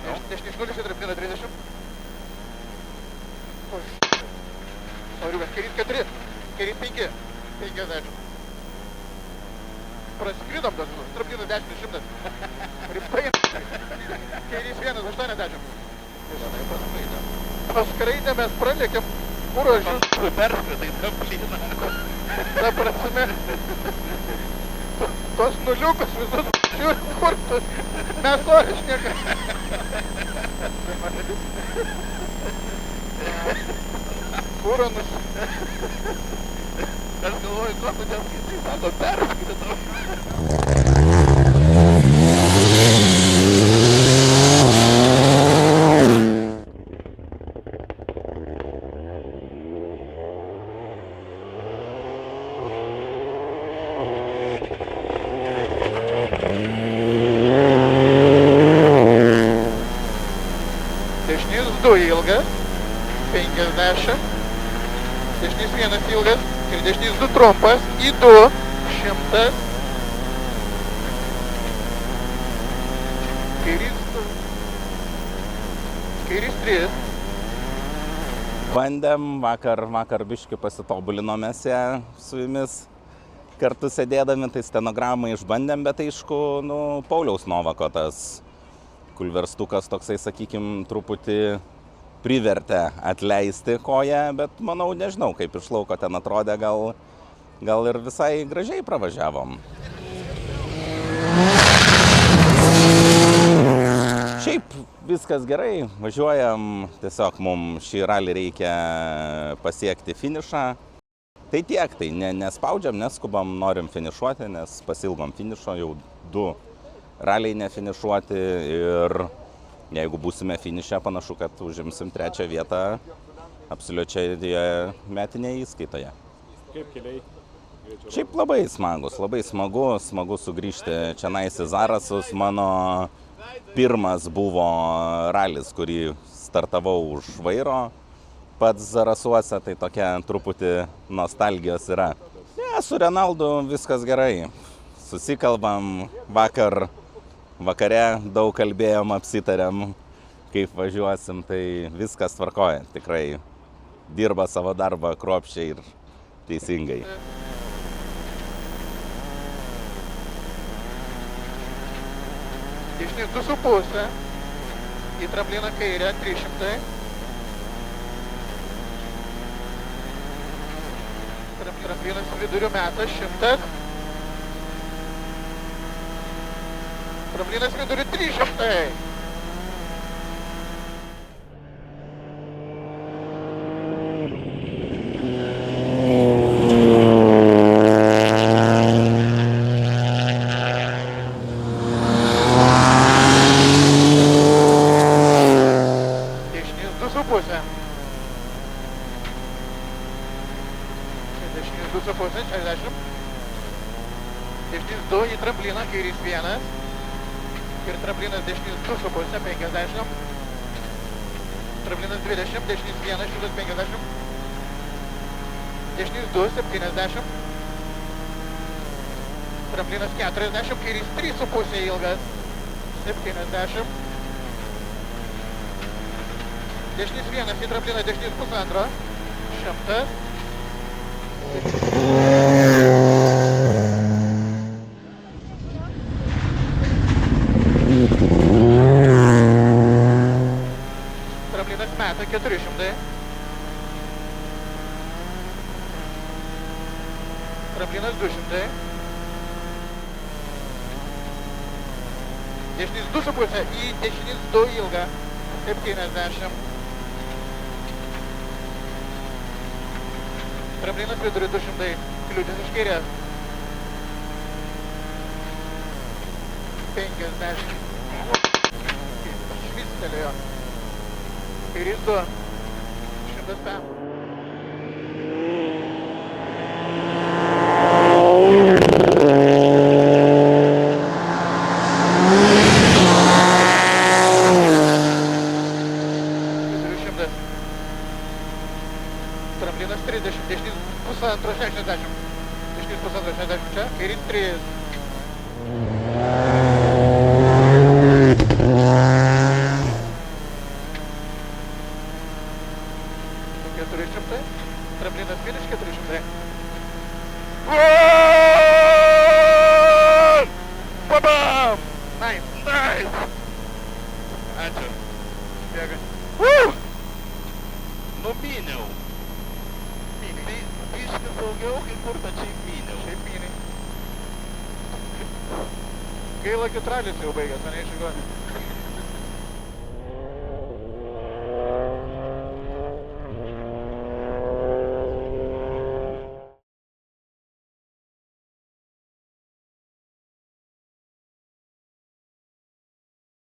Dešinys 0, trampliną 30. Auriukas, kairys 4, kairys 5, 50. Praskridom tas, tramplinas 10, 100. Rimtai. Kairys 1, 80. Paskraidę mes pralėkėm, kur aš jūs Perskridai trampliną. ta prasme. Tos nuliukus visus žiūrint, kur tu. Mes to aš nieka. Kuro Aš galvoju, ko tu neskaitai, sako, perskridau. Dešinys 2 ilgas, 50. Dešinys 1 ilgas ir dešinys 2 trumpas, į 2, 100. Kairys 3. Bandėm, vakar biškį pasitobulinomės ją su jumis kartu sėdėdami, tai stenogramą išbandėm, bet aišku, Pauliaus Novako tas kulverstukas toksai, sakykim, truputį privertė atleisti koją, bet manau, nežinau, kaip iš lauko ten atrodė, gal ir visai gražiai pravažiavom. Šiaip viskas gerai, važiuojam, tiesiog mums šį ralį reikia pasiekti finišą. Tai tiek, tai nespaudžiam, neskubam, norim finišuoti, nes pasilgom finišo, jau 2 raliai nefinišuoti ir jeigu būsime finiše, panašu, kad užimsim 3 vietą absoliučioje metinėje įskaitoje. Kaip keliai? Šiaip labai smagu sugrįžti čia į Zarasus. Mano pirmas buvo ralis, kurį startavau už vairo pats Zarasuose, tai tokia truputį nostalgijos yra. Su Renaldu viskas gerai, susikalbam, vakare daug kalbėjom, apsitarėm, kaip važiuosim, tai viskas tvarkoja, tikrai dirba savo darbą kruopščiai ir teisingai. Dešinys 2,5, į trampliną kairę 300. Tramplinas vidurių metas 100. Tramplinas vidurių 300. Dešinys 2,5. Dešinys 2,5, 60. Dešinys 2 į trampliną, kairys 1. Ir tramplinas dešinys 2,5, 50. Tramplinas 20, dešinys 1, 150. Dešinys 2, 70. Tramplinas 40, kairys 3,5 ilgas, 70. Dešinys 1 į trampliną, dešinys 1,5, 100. Tramplinas meta 400. Tramplinas 200. Dešinys 2,5 į dešinys 2 ilgą, 70. Tramplinas vidurį 200, kliūtis iš kairės. 50. Švistelėjo. Kairys 2. 105. Tramplinas 30, dešinys 1,5, 60. Dešinys 1,5, 60 čia, kairys 3. Ačiū. Bėga. Numyniau. Myniai. Biškis daugiau, kai kur tačiai myniau. Šiaip myniai. Gaila, kad ralis jau baigęs, o ne išsigonė.